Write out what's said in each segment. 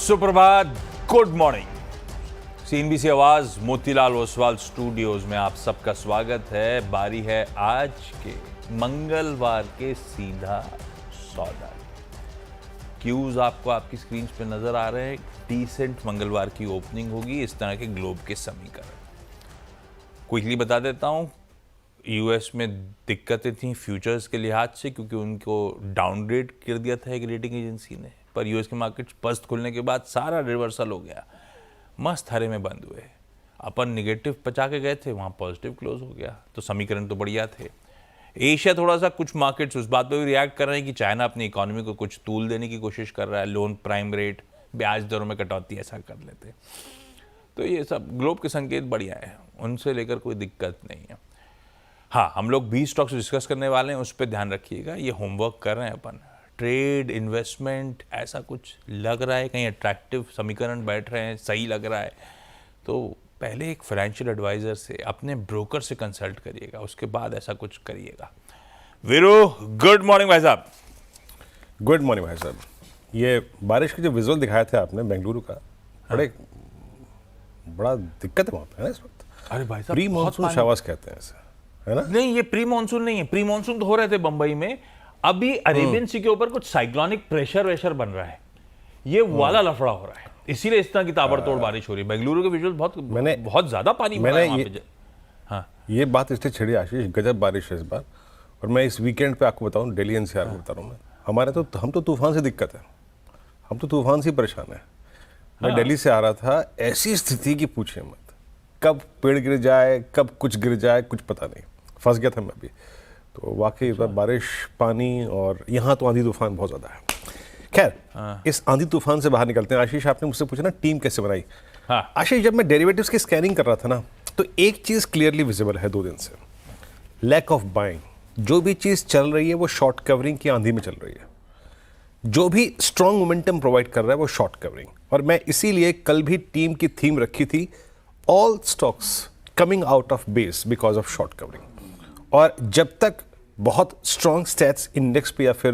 सुप्रभात, good morning. CNBC आवाज Motilal Oswal studios में आप सबका स्वागत है। बारी है आज के मंगलवार के सीधा सौदा। क्यूज आपको आपकी स्क्रीन पे नजर आ रहे हैं। डिसेंट मंगलवार की ओपनिंग होगी, इस तरह के ग्लोब के समीकरण। क्विकली बता देता हूं, यूएस में दिक्कतें थी फ्यूचर्स के लिहाज से, क्योंकि उनको डाउनग्रेड कर दिया था एक रेटिंग एजेंसी ने। पर यूएस के मार्केट पस्त खुलने के बाद सारा रिवर्सल हो गया, मस्त हरे में बंद हुए। अपन निगेटिव पचा के गए थे, वहाँ पॉजिटिव क्लोज हो गया, तो समीकरण तो बढ़िया थे। एशिया थोड़ा सा, कुछ मार्केट्स उस बात पर भी रिएक्ट कर रहे हैं कि चाइना अपनी इकोनॉमी को कुछ तूल देने की कोशिश कर रहा है, लोन प्राइम रेट, ब्याज दरों में कटौती ऐसा कर लेते। तो ये सब ग्लोब के संकेत बढ़िया है, उनसे लेकर कोई दिक्कत नहीं है। हाँ, हम लोग 20 स्टॉक्स डिस्कस करने वाले हैं, उस पर ध्यान रखिएगा। ये होमवर्क कर रहे हैं अपन। ट्रेड, इन्वेस्टमेंट, ऐसा कुछ लग रहा है कहीं अट्रैक्टिव समीकरण बैठ रहे हैं, सही लग रहा है, तो पहले एक फाइनेंशियल एडवाइजर से, अपने ब्रोकर से कंसल्ट करिएगा, उसके बाद ऐसा कुछ करिएगा। वीरू, गुड मॉर्निंग भाई साहब। गुड मॉर्निंग भाई साहब। ये बारिश के जो विजुअल दिखाए थे आपने बेंगलुरु का, बड़ा दिक्कत है वहाँ पे, है ना इस वक्त। अरे भाई साहब, प्री मानसून शाबाश कहते हैं इसे, है ना? नहीं, ये प्री मानसून नहीं है। प्री मानसून तो हो रहे थे बंबई में, अभी अरेबियन सी के ऊपर कुछ साइक्लोनिक प्रेशर वेशर बन रहा है, ये वाला लफड़ा हो रहा है, इसीलिए इस तरह की ताबड़तोड़ बारिश हो रही है। बेंगलुरु के विजुअल बहुत ज्यादा पानी भरा है वहाँ पे। हाँ, ये बात इसलिए छिड़ी आशीष, गजब बारिश है इस बार। और मैं इस वीकेंड पे आपको बताऊं, दिल्ली एनसीआर को बता रहा हूँ मैं, हमारे तो हम तो तूफान से दिक्कत है, हम तो तूफान से परेशान है। मैं दिल्ली से आ रहा था, ऐसी स्थिति की पूछे मत, कब पेड़ गिर जाए, कब कुछ गिर जाए, कुछ पता नहीं, फंस गया था मैं भी। तो वाकई बारिश, पानी, और यहाँ तो आंधी तूफान बहुत ज़्यादा है। खैर, इस आंधी तूफान से बाहर निकलते हैं। आशीष, आपने मुझसे पूछा ना टीम कैसे बनाई। हाँ। आशीष, जब मैं डेरिवेटिव्स की स्कैनिंग कर रहा था ना, तो एक चीज़ क्लियरली विजिबल है 2 दिन से, लैक ऑफ बाइंग। जो भी चीज़ चल रही है वो शॉर्ट कवरिंग की आंधी में चल रही है। जो भी स्ट्रॉन्ग मोमेंटम प्रोवाइड कर रहा है वो शॉर्ट कवरिंग। और मैं इसीलिए कल भी टीम की थीम रखी थी, all stocks coming out of base because of short covering. और जब तक बहुत स्ट्रॉन्ग स्टैट्स इंडेक्स पे या फिर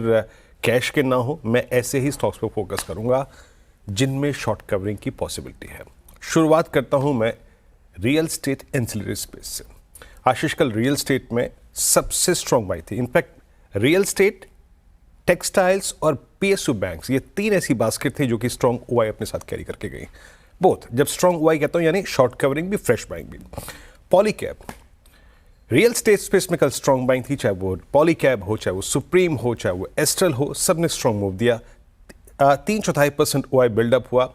कैश के ना हो, मैं ऐसे ही स्टॉक्स पे फोकस करूंगा जिनमें शॉर्ट कवरिंग की पॉसिबिलिटी है। शुरुआत करता हूं मैं रियल स्टेट एंसिलरी स्पेस से। आशीष, कल रियल स्टेट में सबसे स्ट्रॉन्ग बाई थी। इनफैक्ट रियल स्टेट, टेक्सटाइल्स और पीएसयू बैंक्स, ये 3 ऐसी बास्केट थी जो कि स्ट्रॉन्ग ओआई अपने साथ कैरी करके गई। बोथ, जब स्ट्रॉन्ग ओआई कहता हूं यानी शॉर्ट कवरिंग भी, फ्रेश बाइंग भी। पॉलीकैब, रियल स्टेट स्पेस में कल स्ट्रॉन्ग बाइंग थी, चाहे वो पॉलीकैब हो, चाहे वो सुप्रीम हो, चाहे वो एस्ट्रल हो, सब ने स्ट्रॉन्ग मूव दिया। 3/4% ओआई बिल्डअप हुआ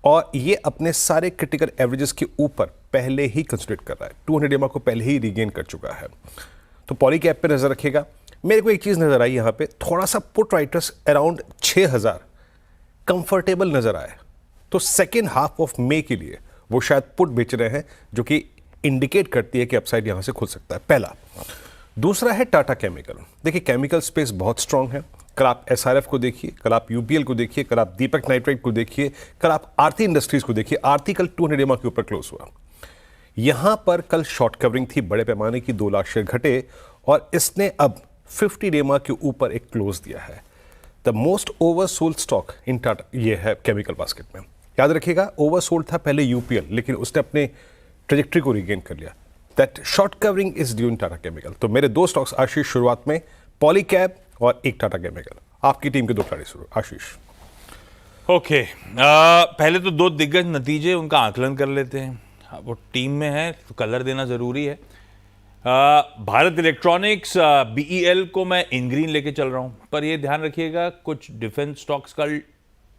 और ये अपने सारे क्रिटिकल एवरेजेस के ऊपर पहले ही कंसोलिडेट कर रहा है। 200 EMA को पहले ही रिगेन कर चुका है। तो पॉलीकैब पे नजर रखिएगा। मेरे को एक चीज नजर आई यहाँ पे, थोड़ा सा पुट राइटर्स अराउंड 6000 कंफर्टेबल नजर आए, तो सेकेंड हाफ ऑफ मे के लिए वो शायद पुट बेच रहे हैं, जो कि इंडिकेट करती है कि अपसाइड यहां से खुल सकता है, पहला। दूसरा है टाटा केमिकल। देखिए, केमिकल स्पेस बहुत स्ट्रांग है। कल आप एसआरएफ को देखिए, कल आप यूपीएल को देखिए, कल आप दीपक नाइट्राइट को देखिए, कल आप आरती इंडस्ट्रीज को देखिए। आरती कल 200 EMA के ऊपर क्लोज हुआ। यहां पर कल शॉर्ट कवरिंग थी, बड़े पैमाने की, 2 लाख शेयर घटे और इसने अब 50 EMA के ऊपर एक क्लोज दिया है। The most oversold stock in Tata ये है केमिकल बास्केट में। याद रखिएगा, ओवरसोल्ड था पहले यूपीएल, लेकिन उसने अपने ट्रेजेक्ट्री को रिगेन कर लिया। That short covering is due in Tata chemical. तो मेरे 2 स्टॉक्स आशीष शुरुआत में, पॉलीकैब और एक टाटा केमिकल। आपकी टीम के 2 खिलाड़ी शुरू। आशीष, ओके, पहले तो 2 दिग्गज नतीजे, उनका आकलन कर लेते हैं। वो टीम में है तो कलर देना जरूरी है। भारत इलेक्ट्रॉनिक्स, बीईएल को मैं इन ग्रीन लेके चल रहा हूं, पर ये ध्यान रखिएगा कुछ डिफेंस स्टॉक्स का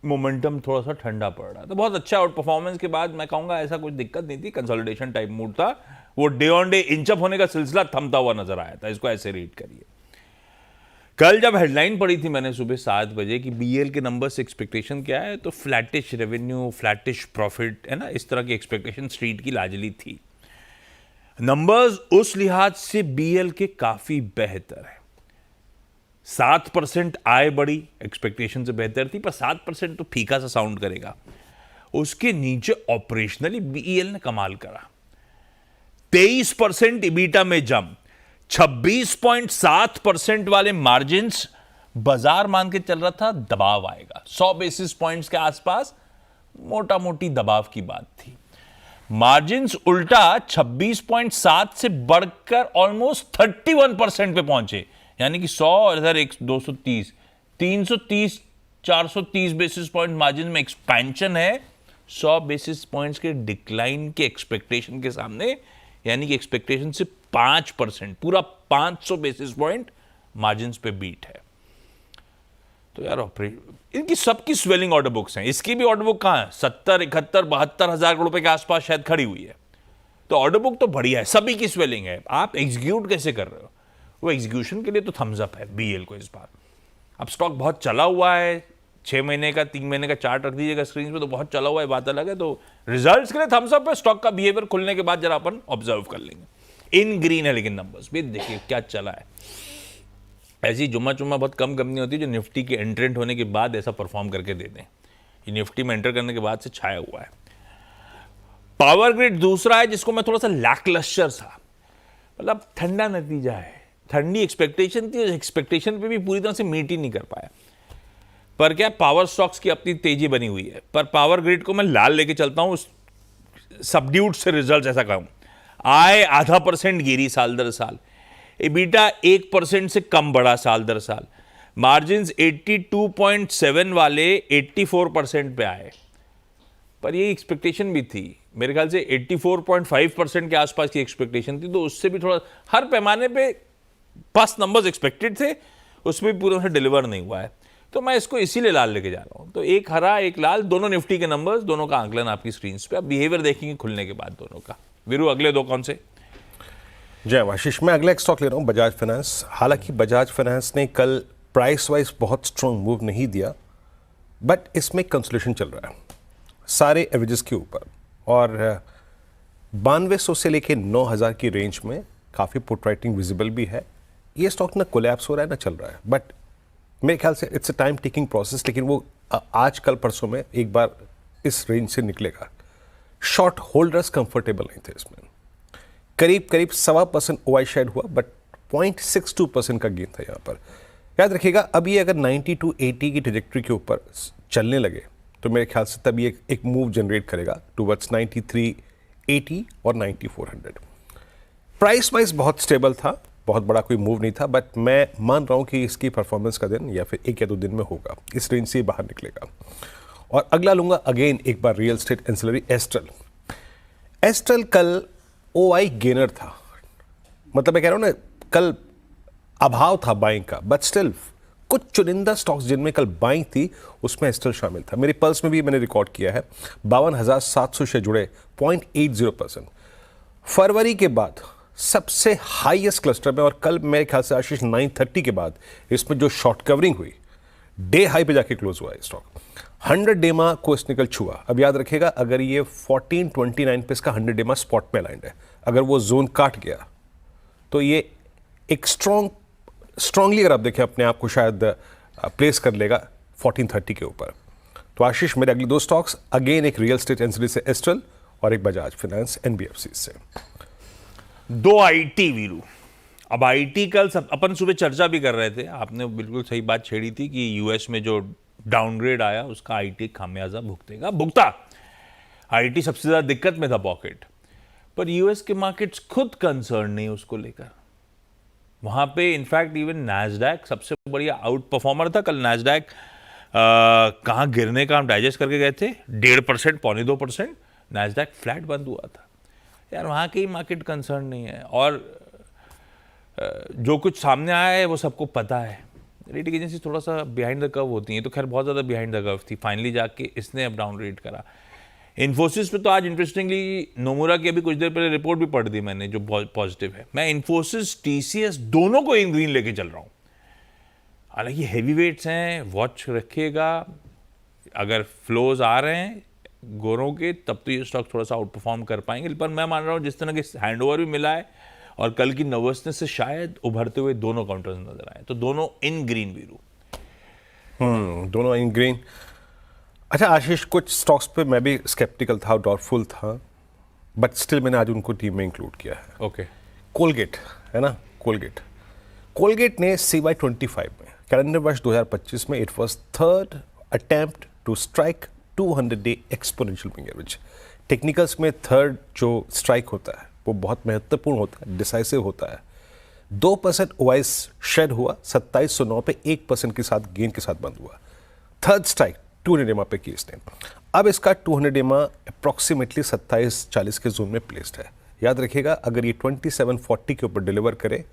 मोमेंटम थोड़ा सा ठंडा पड़ रहा है। तो बहुत अच्छा आउट परफॉर्मेंस के बाद मैं कहूंगा ऐसा कुछ दिक्कत नहीं थी, कंसोलिडेशन टाइप मूड था। वो डे ऑन डे इंचअप होने का सिलसिला थमता हुआ नजर आया था, इसको ऐसे रीड करिए। कल जब हेडलाइन पढ़ी थी मैंने सुबह 7 बजे कि बीएल के नंबर से एक्सपेक्टेशन क्या है, तो फ्लैटिश रेवेन्यू, फ्लैटिश प्रॉफिट, है ना, इस तरह की एक्सपेक्टेशन स्ट्रीट की लाजली थी। नंबर्स उस लिहाज से बीएल के काफी बेहतर है। 7% आय बढ़ी, एक्सपेक्टेशन से बेहतर थी, पर 7% तो फीका सा साउंड करेगा। उसके नीचे ऑपरेशनली बीईएल ने कमाल करा। 23% इबीटा में जंप, 26.7% वाले मार्जिन्स, बाजार मान के चल रहा था दबाव आएगा 100 बेसिस पॉइंट्स के आसपास, मोटा मोटी दबाव की बात थी। मार्जिन्स उल्टा 26.7 से बढ़कर ऑलमोस्ट 31% पे पहुंचे, यानी कि 100 और इधर 230, 330, 430 बेसिस पॉइंट मार्जिन में एक्सपेंशन है 100 बेसिस पॉइंट्स के डिक्लाइन के एक्सपेक्टेशन के सामने, यानी कि एक्सपेक्टेशन से 5%, पूरा 500 बेसिस पॉइंट मार्जिन पे बीट है। तो यार इनकी सबकी स्वेलिंग ऑर्डर बुक्स हैं, इसकी भी ऑर्डर बुक कहां है, 70, 71, 72 हजार करोड़ रुपए के आसपास शायद खड़ी हुई है। तो ऑर्डर बुक तो बढ़िया है, सभी की स्वेलिंग है। आप एग्जीक्यूट कैसे कर रहे हो, वो एग्जीक्यूशन के लिए तो थम्स अप है बीएल को इस बार। अब स्टॉक बहुत चला हुआ है, 6 महीने का 3 महीने का चार्ट रख दीजिएगा स्क्रीन पे, तो बहुत चला हुआ है, बात अलग है। तो रिजल्ट्स के लिए थम्स अप है, स्टॉक का बिहेवियर खुलने के बाद जरा अपन ऑब्जर्व कर लेंगे। इन ग्रीन है लेकिन नंबर्स भी देखिए क्या चला है। ऐसी जुम्मा बहुत कम कंपनी होती है जो निफ्टी के एंट्रेंट होने के बाद ऐसा परफॉर्म करके दे दें। ये निफ्टी में एंटर करने के बाद से छाया हुआ है। पावर ग्रिड दूसरा है जिसको मैं थोड़ा सा लैकलस्टर सा, मतलब ठंडा नतीजा है, ठंडी एक्सपेक्टेशन थी, एक्सपेक्टेशन पे भी पूरी तरह से मीट ही नहीं कर पाया। पर क्या पावर स्टॉक्स की अपनी तेजी बनी हुई है। पर पावर ग्रिड को मैं लाल लेके चलता हूं, सबड्यूड से रिजल्ट ऐसा कहूं। आय 0.5% गिरी साल दर साल, EBITDA 1% से कम बढ़ा साल दर साल, मार्जिन्स 82.7 वाले 84% पे आए। पर ये एक्सपेक्टेशन भी थी, मेरे ख्याल से 84.5% के आसपास की एक्सपेक्टेशन थी, तो उससे भी थोड़ा हर पैमाने पे फर्स्ट नंबर्स एक्सपेक्टेड थे, उसमें भी पूरा डिलीवर नहीं हुआ है। तो मैं इसको इसीलिए लाल लेके जा रहा हूं। तो एक हरा एक लाल, दोनों निफ्टी के नंबर्स, दोनों का आंकलन आपकी स्क्रीन पे। अब बिहेवियर देखेंगे खुलने के बाद दोनों का। वीरू अगले दो कौन से? जय आशीष, मैं अगला एक स्टॉक ले रहा हूँ बजाज फाइनेंस। हालांकि बजाज फाइनेंस ने कल प्राइस वाइज बहुत स्ट्रॉन्ग मूव नहीं दिया, बट इसमें कंसोलिडेशन चल रहा है सारे एवरेजेस के ऊपर, और 9200 से लेके 9000 की रेंज में काफ़ी पुट राइटिंग विजिबल भी है। ये स्टॉक ना कोलैप्स हो रहा है ना चल रहा है, बट मेरे ख्याल से it's a time taking process, लेकिन वो आज कल परसों में एक बार इस रेंज से निकलेगा। शॉर्ट होल्डर्स कंफर्टेबल नहीं थे इसमें, करीब 1.25% ओआई शेड हुआ, बट 0.62% का गेन था यहाँ पर। याद रखिएगा, अभी अगर 90 to 80 की ट्रेजेक्ट्री के ऊपर चलने लगे तो मेरे ख्याल से तभी एक मूव जनरेट करेगा टुवर्ड्स 9380 और 9400। प्राइस वाइज बहुत स्टेबल था, बहुत बड़ा कोई मूव नहीं था, बट मैं मान रहा हूँ कि इसकी परफॉर्मेंस का दिन या फिर 1 या 2 दिन में होगा, इस रेंज से बाहर निकलेगा। और अगला लूंगा अगेन एक बार real estate ancillary Astral. Astral कल ओआई गेनर था, मतलब मैं कह रहा हूं ना, कल अभाव था बाइंग का, बट स्टिल कुछ चुनिंदा स्टॉक्स जिनमें कल बाइंग थी उसमें एस्ट्रल शामिल था। मेरे पल्स में भी मैंने रिकॉर्ड किया है, 52,700 से जुड़े 0.80%। फरवरी के बाद सबसे हाईएस्ट क्लस्टर में, और कल मेरे ख्याल से आशीष 9:30 के बाद इसमें जो शॉर्ट कवरिंग हुई, डे हाई पे जाके क्लोज हुआ है स्टॉक। 100 डेमा को इसने कल छुआ। अब याद रखिएगा, अगर ये 1429 पे इसका 100 डेमा स्पॉट में लाइंड है, अगर वो जोन काट गया तो ये एक स्ट्रांगली अगर आप देखें अपने आप को शायद प्लेस कर लेगा 1430 के ऊपर। तो आशीष, मेरे अगले दो स्टॉक्स अगेन एक रियल एस्टेट एंसिलरी से एस्ट्रल और एक बजाज फाइनेंस एनबीएफसी से। दो आईटी वीरू। अब आईटी कल सब अपन सुबह चर्चा भी कर रहे थे, आपने बिल्कुल सही बात छेड़ी थी कि यूएस में जो डाउनग्रेड आया उसका आईटी खामियाजा भुगता। आईटी सबसे ज्यादा दिक्कत में था पॉकेट, पर यूएस के मार्केट्स खुद कंसर्न नहीं उसको लेकर। वहां पे इनफैक्ट इवन नैस्डैक सबसे बढ़िया आउट परफॉर्मर था कल। नैस्डैक कहां गिरने का हम डाइजेस्ट करके गए थे, 1.5%, 2.25%, नैस्डैक फ्लैट बंद हुआ था। यार वहां के ही मार्केट कंसर्न नहीं है, और जो कुछ सामने आया है वो सबको पता है। रेटिंग एजेंसी थोड़ा सा बिहाइंड द कर्व होती है, तो खैर बहुत ज़्यादा बिहाइंड द कर्व थी, फाइनली जाके इसने अब डाउन रेट करा। इन्फोसिस पे तो आज इंटरेस्टिंगली नोमुरा की अभी कुछ देर पहले रिपोर्ट भी पढ़ दी मैंने, जो पॉजिटिव है। मैं इन्फोसिस टीसीएस दोनों को इन ग्रीन लेके चल रहा हूँ। हालांकि हैवी वेट्स हैं, वॉच रखिएगा। अगर फ्लोज आ रहे हैं गोरों के, तब तो ये स्टॉक थोड़ा सा आउट परफॉर्म कर पाएंगे। पर मैं मान रहा हूँ जिस तरह के हैंडओवर भी मिला है और कल की नर्वसनेस से शायद उभरते हुए दोनों काउंटर्स नजर आए, तो दोनों इन ग्रीन वीरू। दोनों इन ग्रीन। अच्छा आशीष, कुछ स्टॉक्स पे मैं भी स्केप्टिकल था, डाउटफुल था, बट स्टिल मैंने आज उनको टीम में इंक्लूड किया है। ओके। कोलगेट है ना, कोलगेट ने CY25 में, कैलेंडर वर्ष 2025 में, it was third attempt to strike 200 day exponential moving average. Technicals में थर्ड जो स्ट्राइक होता है वो बहुत महत्वपूर्ण होता है, डिसाइसिव होता है। 2% ओवाइस शेड हुआ 2709 पे 1% के साथ गेन के साथ बंद हुआ। थर्ड स्ट्राइक 200 EMA पे की इसने। अब इसका 200 EMA अप्रॉक्सीमेटली 2740 के जोन में प्लेस्ड है। याद रखिएगा, अगर ये 2740 के ऊपर डिलीवर करे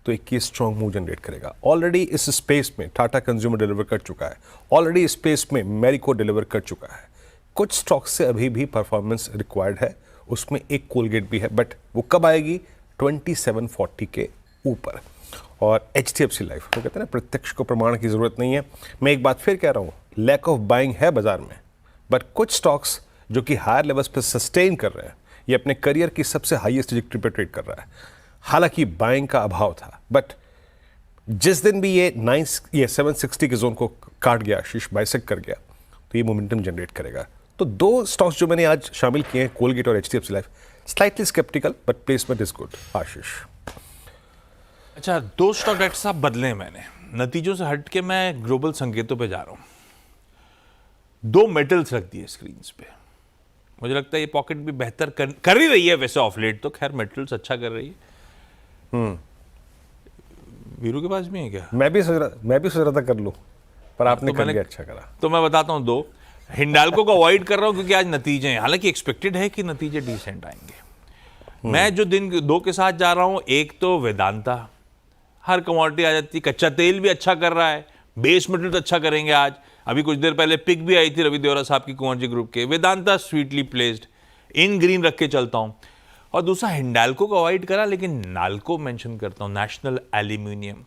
तो एक की स्ट्रॉन्ग मूव जनरेट करेगा। ऑलरेडी इस स्पेस में टाटा कंज्यूमर डिलीवर कर चुका है, ऑलरेडी इस स्पेस में मैरिको डिलीवर कर चुका है। कुछ स्टॉक्स से अभी भी परफॉर्मेंस रिक्वायर्ड है, उसमें एक कोलगेट भी है, बट वो कब आएगी? 2740 के ऊपर। और HDFC लाइफ, वो कहते हैं ना प्रत्यक्ष को प्रमाण की जरूरत नहीं है। मैं एक बात फिर कह रहा हूँ, लैक ऑफ बाइंग है बाजार में, बट कुछ स्टॉक्स जो कि हायर लेवल्स पे सस्टेन कर रहे हैं, ये अपने करियर की सबसे हाईएस्ट ट्रिजेक्टरी पे ट्रेड कर रहा है। हालांकि बाइंग का अभाव था, बट जिस दिन भी ये 760 के जोन को काट गया, शीश बाइसेक्ट कर गया, तो ये मोमेंटम जनरेट करेगा। तो दो स्टॉक्स जो मैंने आज शामिल किए हैं, कोलगेट और HDFC life, slightly sceptical but placement is good. Ashish, अच्छा, दो स्टॉक डॉक्टर साहब बदले मैंने, नतीजों से हट के मैं ग्लोबल संकेतों पे जा रहा हूं। दो मेटल्स रख दिए स्क्रीन पे। मुझे लगता है ये पॉकेट भी बेहतर कर ही रही है वैसे ऑफ लेट, तो खैर मेटल्स अच्छा कर रही है। वीरू के पास भी है क्या? मैं भी सोच रहा था कर लूं, पर आपने कर लिया, अच्छा करा। तो मैं बताता हूं, दो हिंडाल्को को अवॉइड कर रहा हूं क्योंकि आज नतीजे हैं, हालांकि एक्सपेक्टेड है कि नतीजे डिसेंट आएंगे। मैं जो दिन दो के साथ जा रहा हूं, एक तो वेदांता, हर कमोडिटी आ जाती, कच्चा तेल भी अच्छा कर रहा है, बेस मेटल तो अच्छा करेंगे आज। अभी कुछ देर पहले पिक भी आई थी रवि देवरा साहब की कुंवर ग्रुप के। वेदांता स्वीटली प्लेस्ड, इन ग्रीन रख के चलता हूं। और दूसरा हिंडाल्को को अवॉइड करा, लेकिन नाल्को मेंशन करता हूं, नेशनल एल्यूमिनियम,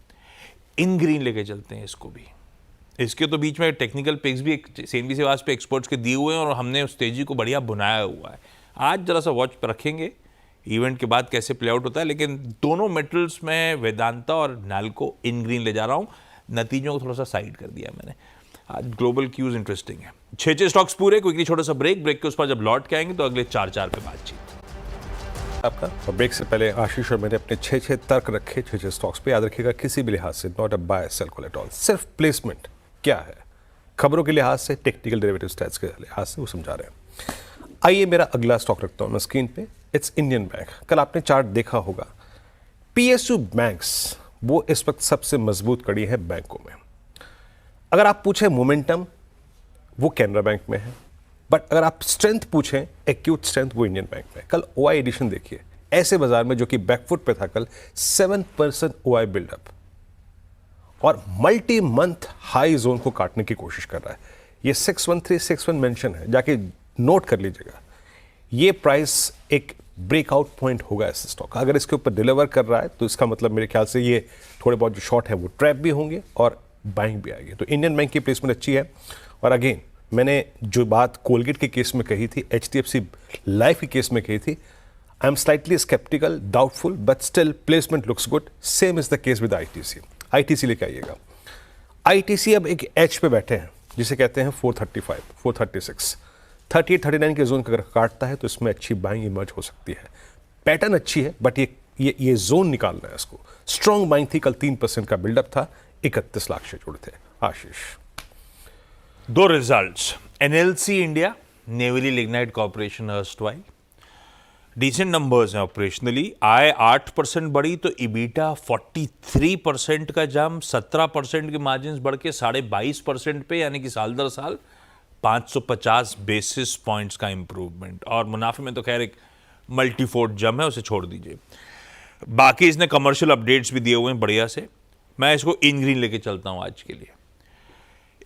इन ग्रीन लेके चलते हैं इसको भी। इसके तो बीच में टेक्निकल पिक्स भी CNBC आवाज पे एक्सपर्ट्स के दिए हुए हैं और हमने उस तेजी को बढ़िया बुनाया हुआ है। आज जरा सा वॉच पर रखेंगे इवेंट के बाद कैसे प्ले आउट होता है, लेकिन दोनों मेटल्स में वेदांता और नाल्को इन ग्रीन ले जा रहा हूं। नतीजों को थोड़ा सा साइड कर दिया मैंने। आज ग्लोबल क्यूज इंटरेस्टिंग है। 6 स्टॉक्स पूरे, क्विकली छोटा सा ब्रेक के उस पर जब लौट के आएंगे तो अगले 4 पे बातचीत आपका। और ब्रेक से पहले आशीष और मैंने अपने 6 तर्क रखे 6 स्टॉक्स पे। याद रखिएगा, किसी भी लिहाज से not a buy sell call at all, सिर्फ प्लेसमेंट क्या है, खबरों के लिहाज से, टेक्निकल डेरिवेटिव स्टैट्स के लिहाज से वो समझा रहे हैं। आइए मेरा अगला स्टॉक रखता हूं मैं स्क्रीन पे, इट्स इंडियन बैंक। कल आपने चार्ट देखा होगा, PSU बैंक्स वो इस वक्त सबसे मजबूत कड़ी है बैंकों में। अगर आप पूछें मोमेंटम, वो कैनरा बैंक में है, बट अगर आप स्ट्रेंथ पूछें, एक्यूट स्ट्रेंथ, वो इंडियन बैंक में। कल OI एडिशन देखिए, ऐसे बाजार में जो कि बैकफुट पे था कल, 7% OI बिल्डअप और मल्टी मंथ हाई जोन को काटने की कोशिश कर रहा है। ये 61361 मेंशन है, जाके नोट कर लीजिएगा। ये प्राइस एक ब्रेकआउट पॉइंट होगा इस स्टॉक का। अगर इसके ऊपर डिलीवर कर रहा है तो इसका मतलब मेरे ख्याल से ये थोड़े बहुत जो शॉर्ट है वो ट्रैप भी होंगे और बाइंग भी आएगी। तो इंडियन बैंक की प्लेसमेंट अच्छी है। और अगेन, मैंने जो बात कोलगेट के केस में कही थी, HDFC लाइफ के केस में कही थी, I am slightly sceptical, doubtful, but still placement looks good. Same is the case with ITC लेके आइएगा। ITC अब एक एज पे बैठे हैं जिसे कहते हैं 435, 436, 38, 39 के जोन का अगर काटता है तो इसमें अच्छी बाइंग इमर्ज हो सकती है। पैटर्न अच्छी है, बट ये जोन निकालना है इसको। स्ट्रॉन्ग बाइंग थी कल, 3% का बिल्डअप था, 31 लाख शेयर जुड़े थे। आशीष, दो results, NLC India, Neyveli lignite corporation erstwhile, decent numbers हैं ऑपरेशनली। आय 8% बढ़ी तो EBITDA 43% का जंप, 17% के मार्जिन बढ़ के 22.5% पे, यानी कि साल दर साल 550 बेसिस पॉइंट्स का इंप्रूवमेंट। और मुनाफे में तो खैर एक मल्टीफोल्ड जंप है, उसे छोड़ दीजिए। बाकी इसने कमर्शियल अपडेट्स भी दिए हुए हैं बढ़िया से। मैं इसको इन ग्रीन लेके चलता हूं आज के लिए।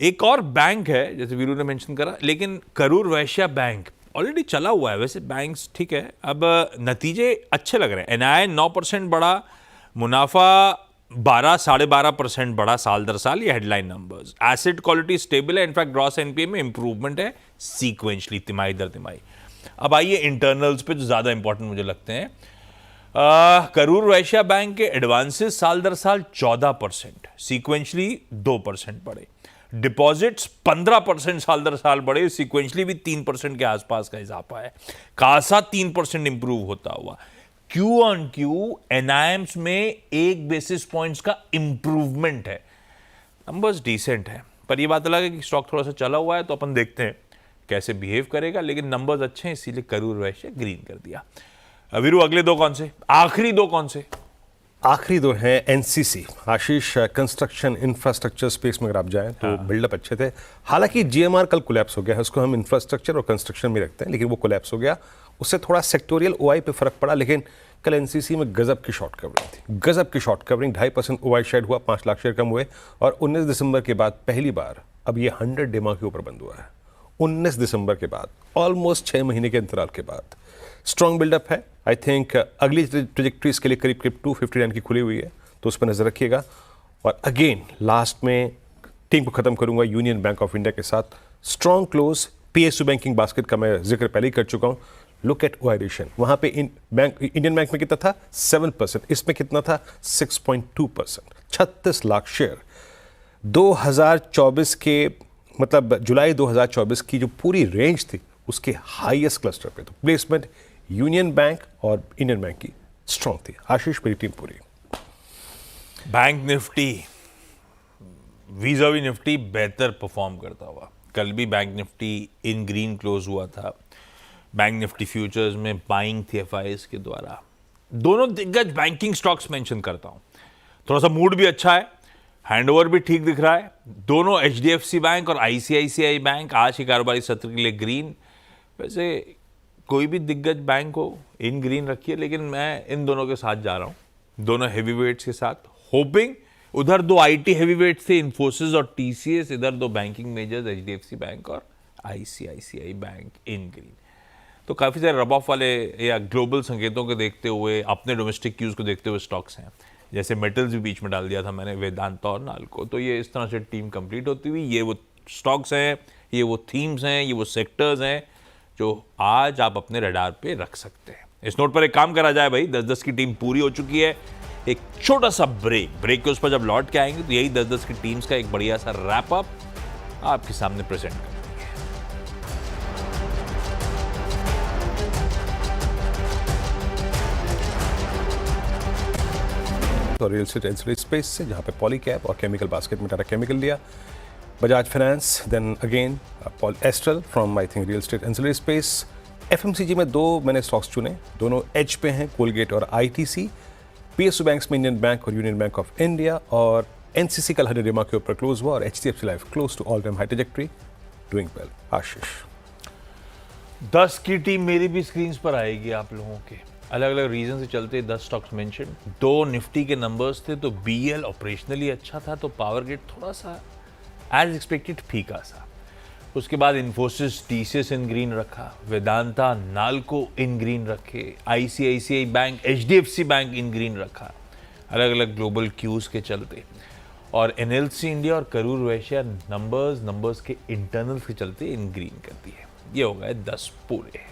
एक और बैंक है, जैसे वीरू ने मेंशन करा, लेकिन करूर वैश्य बैंक ऑलरेडी चला हुआ है। वैसे बैंक्स ठीक है, अब नतीजे अच्छे लग रहे हैं। NII 9% बढ़ा, मुनाफा 12-12.5% बढ़ा साल दर साल, ये headline numbers. Asset quality stable है, इनफैक्ट ग्रॉस NPA में इंप्रूवमेंट है सीक्वेंशली, तिमाही दर तिमाही। अब आइए इंटरनल्स पे जो ज्यादा इंपॉर्टेंट मुझे लगते हैं। करूर वैश्य बैंक के एडवांसेस साल दर साल 14%, सीक्वेंशली 2% बढ़े। डिपॉजिट्स 15% साल दर साल बढ़े, सीक्वेंशली भी 3% के आसपास का इजाफा है। कासा 3% इंप्रूव होता हुआ। क्यू ऑन क्यू NIMs में 1 बेसिस पॉइंट्स का इंप्रूवमेंट है। नंबर्स डिसेंट है, पर यह बात अलग है कि स्टॉक थोड़ा सा चला हुआ है, तो अपन देखते हैं कैसे बिहेव करेगा, लेकिन नंबर्स अच्छे हैं इसीलिए करूर वैश्य ग्रीन कर दिया। वीरू अगले दो कौन से, आखिरी दो कौन से? आखिरी दो हैं एनसीसी। आशीष, कंस्ट्रक्शन इंफ्रास्ट्रक्चर स्पेस में अगर आप जाएं तो बिल्डअप अच्छे थे। हालांकि जीएमआर कल कोलैप्स हो गया है, उसको हम इंफ्रास्ट्रक्चर और कंस्ट्रक्शन में रखते हैं, लेकिन वो कोलैप्स हो गया, उससे थोड़ा सेक्टोरियल ओआई पे फर्क पड़ा। लेकिन कल एनसीसी में गजब की शॉर्ट कवरिंग थी, गजब की शॉर्ट कवरिंग। 2.5% ओआई शेड हुआ, 5 लाख शेयर कम हुए, और 19 दिसंबर के बाद पहली बार अब ये 100 डेमा के ऊपर बंद हुआ है। 19 दिसंबर के बाद, ऑलमोस्ट 6 महीने के अंतराल के बाद स्ट्रॉन्ग बिल्डअप है। आई थिंक अगली ट्रेजेक्ट्री इसके लिए करीब करीब 259 की खुली हुई है, तो उस पर नजर रखिएगा। और अगेन लास्ट में टीम को खत्म करूंगा यूनियन बैंक ऑफ इंडिया के साथ। Strong close, PSU banking basket का मैं जिक्र पहले ही कर चुका हूं। लुक एट ओआई रेशियो, वहां पे इंडियन बैंक में कितना था 7%, इसमें कितना था 6.2%। 36 लाख शेयर 2024 के, मतलब जुलाई 2024 की जो पूरी रेंज थी उसके हाईएस्ट क्लस्टर पे। तो प्लेसमेंट यूनियन बैंक और इंडियन बैंक की स्ट्रॉन्ग थी। आशीष, मेरी टीम पूरी। बैंक निफ्टी वीज़ावी निफ्टी बेहतर परफॉर्म करता हुआ, कल भी बैंक निफ्टी इन ग्रीन क्लोज हुआ था। बैंक निफ्टी फ्यूचर्स में बाइंग थी एफआईएस के द्वारा। दोनों दिग्गज बैंकिंग स्टॉक्स मेंशन करता हूं। थोड़ा सा मूड भी अच्छा है, हैंडओवर भी ठीक दिख रहा है। दोनों एचडीएफसी बैंक और आईसीआईसीआई बैंक आज के कारोबारी सत्र के लिए ग्रीन। वैसे कोई भी दिग्गज बैंक हो इन ग्रीन रखिए, लेकिन मैं इन दोनों के साथ जा रहा हूं, दोनों हेवी वेट्स के साथ, होपिंग उधर दो आईटी हेवी वेट्स थे, इन्फोसिस और टीसीएस, इधर दो बैंकिंग मेजर्स एचडीएफसी बैंक और आईसीआईसीआई बैंक इन ग्रीन। तो काफ़ी सारे रब ऑफ वाले या ग्लोबल संकेतों को देखते हुए, अपने डोमेस्टिक क्यूज को देखते हुए स्टॉक्स हैं। जैसे मेटल्स भी बीच में डाल दिया था मैंने, वेदांता और नालको। तो ये इस तरह से टीम कंप्लीट होती हुई, ये वो स्टॉक्स हैं, ये वो थीम्स हैं, ये वो सेक्टर्स हैं जो आज आप अपने रडार पे रख सकते हैं। इस नोट पर एक काम करा जाए भाई, 10-10 की टीम पूरी हो चुकी है। एक छोटा सा ब्रेक के उस पर जब लौट के आएंगे तो यही 10-10 की टीम्स का एक बढ़िया सा रैप अप आपके सामने प्रेजेंट करेंगे। तो रियल एस्टेट एंसिलरी स्पेस से, जहाँ पे पॉलीकैब और केमिकल बास्केट में टाटा केमिकल लिया, Bajaj finance, then again Astral from I think real estate ancillary space. FMCG में दो मैंने स्टॉक्स चुने, दोनों एज पे हैं, कोलगेट और आईटीसी। पीएसयू बैंक्स में इंडियन बैंक और यूनियन बैंक ऑफ इंडिया, और एनसीसी कल 100 डेमा के ऊपर क्लोज हुआ, और HDFC life close to all time high trajectory, doing well. Ashish, 10 की टीम मेरी भी स्क्रीन पर आएगी आप लोगों के, अलग अलग रीजन से चलते 10 स्टॉक्स मेंशन। 2 निफ्टी के नंबर्स थे, तो बीएल ऑपरेशनली अच्छा था, तो पावर ग्रिड थोड़ा सा एज एक्सपेक्टेड फीका सा। उसके बाद इन्फोसिस टीसीएस इन ग्रीन रखा, वेदांता नालको इन ग्रीन रखे, आईसीआईसीआई बैंक एचडीएफसी बैंक इन ग्रीन रखा, अलग अलग ग्लोबल क्यूज के चलते। और एनएलसी इंडिया और करूर वैश्य नंबर्स के इंटरनल्स के चलते इन ग्रीन कर दिए। ये हो गए 10 पूरे।